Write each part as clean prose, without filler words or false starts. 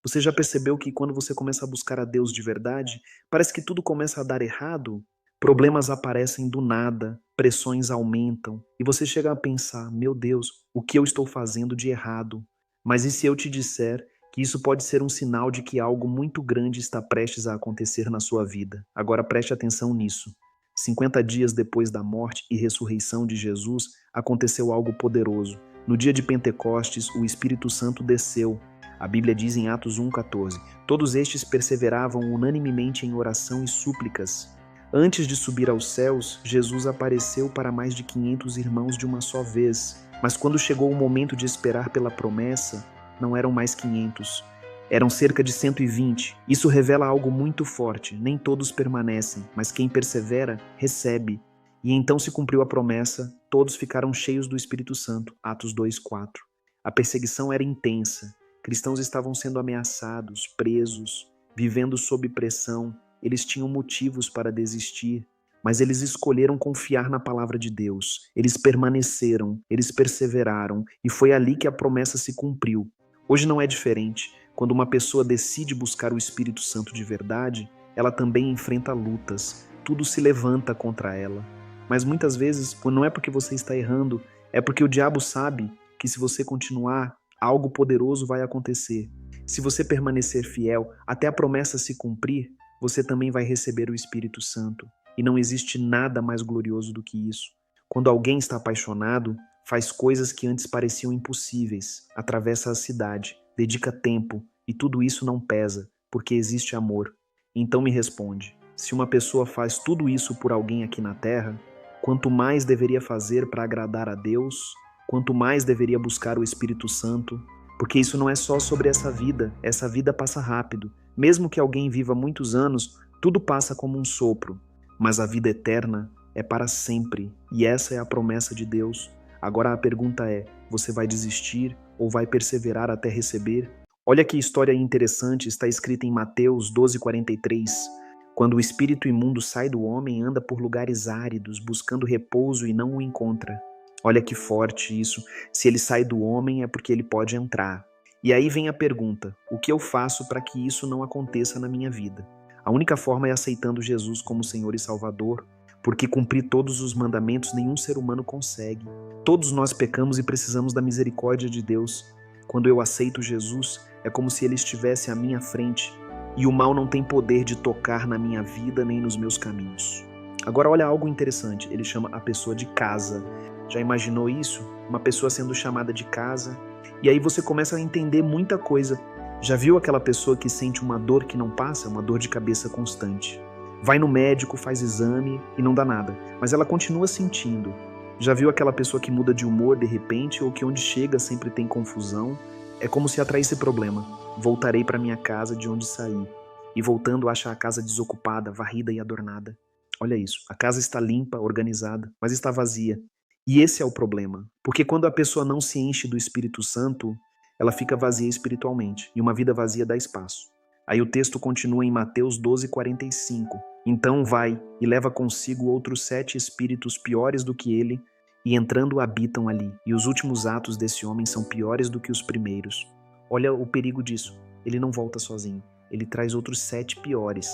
Você já percebeu que quando você começa a buscar a Deus de verdade, parece que tudo começa a dar errado? Problemas aparecem do nada, pressões aumentam, e você chega a pensar: meu Deus, o que eu estou fazendo de errado? Mas e se eu te disser que isso pode ser um sinal de que algo muito grande está prestes a acontecer na sua vida? Agora preste atenção nisso. 50 dias depois da morte e ressurreição de Jesus, aconteceu algo poderoso. No dia de Pentecostes, o Espírito Santo desceu. A Bíblia diz em Atos 1,14: todos estes perseveravam unanimemente em oração e súplicas. Antes de subir aos céus, Jesus apareceu para mais de 500 irmãos de uma só vez. Mas quando chegou o momento de esperar pela promessa, não eram mais 500. Eram cerca de 120. Isso revela algo muito forte. Nem todos permanecem, mas quem persevera, recebe. E então se cumpriu a promessa, todos ficaram cheios do Espírito Santo. Atos 2,4. A perseguição era intensa. Cristãos estavam sendo ameaçados, presos, vivendo sob pressão. Eles tinham motivos para desistir, mas eles escolheram confiar na palavra de Deus. Eles permaneceram, eles perseveraram, e foi ali que a promessa se cumpriu. Hoje não é diferente. Quando uma pessoa decide buscar o Espírito Santo de verdade, ela também enfrenta lutas. Tudo se levanta contra ela. Mas muitas vezes, não é porque você está errando, é porque o diabo sabe que se você continuar, algo poderoso vai acontecer. Se você permanecer fiel até a promessa se cumprir, você também vai receber o Espírito Santo. E não existe nada mais glorioso do que isso. Quando alguém está apaixonado, faz coisas que antes pareciam impossíveis, atravessa a cidade, dedica tempo, e tudo isso não pesa, porque existe amor. Então me responde, se uma pessoa faz tudo isso por alguém aqui na Terra, quanto mais deveria fazer para agradar a Deus, quanto mais deveria buscar o Espírito Santo, porque isso não é só sobre essa vida passa rápido. Mesmo que alguém viva muitos anos, tudo passa como um sopro, mas a vida eterna é para sempre, e essa é a promessa de Deus. Agora a pergunta é, você vai desistir ou vai perseverar até receber? Olha que história interessante, está escrita em Mateus 12,43. Quando o espírito imundo sai do homem, anda por lugares áridos, buscando repouso e não o encontra. Olha que forte isso. Se ele sai do homem é porque ele pode entrar. E aí vem a pergunta, o que eu faço para que isso não aconteça na minha vida? A única forma é aceitando Jesus como Senhor e Salvador, porque cumprir todos os mandamentos nenhum ser humano consegue. Todos nós pecamos e precisamos da misericórdia de Deus. Quando eu aceito Jesus, é como se Ele estivesse à minha frente, e o mal não tem poder de tocar na minha vida nem nos meus caminhos. Agora olha algo interessante, ele chama a pessoa de casa. Já imaginou isso? Uma pessoa sendo chamada de casa? E aí você começa a entender muita coisa. Já viu aquela pessoa que sente uma dor que não passa? Uma dor de cabeça constante. Vai no médico, faz exame e não dá nada, mas ela continua sentindo. Já viu aquela pessoa que muda de humor de repente ou que onde chega sempre tem confusão? É como se atraísse problema. Voltarei para minha casa de onde saí. E voltando acha a casa desocupada, varrida e adornada. Olha isso, a casa está limpa, organizada, mas está vazia. E esse é o problema, porque quando a pessoa não se enche do Espírito Santo, ela fica vazia espiritualmente, e uma vida vazia dá espaço. Aí o texto continua em Mateus 12,45. Então vai e leva consigo outros 7 espíritos piores do que ele, e entrando habitam ali, e os últimos atos desse homem são piores do que os primeiros. Olha o perigo disso, ele não volta sozinho, ele traz outros 7 piores.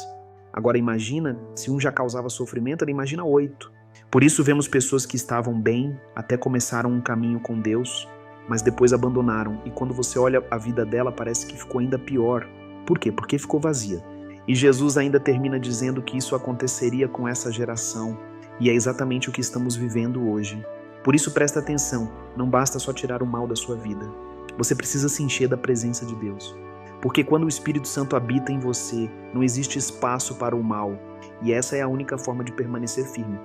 Agora imagina, se um já causava sofrimento, ele imagina 8. Por isso vemos pessoas que estavam bem, até começaram um caminho com Deus, mas depois abandonaram, e quando você olha a vida dela parece que ficou ainda pior. Por quê? Porque ficou vazia. E Jesus ainda termina dizendo que isso aconteceria com essa geração, e é exatamente o que estamos vivendo hoje. Por isso presta atenção, não basta só tirar o mal da sua vida. Você precisa se encher da presença de Deus. Porque quando o Espírito Santo habita em você, não existe espaço para o mal. E essa é a única forma de permanecer firme.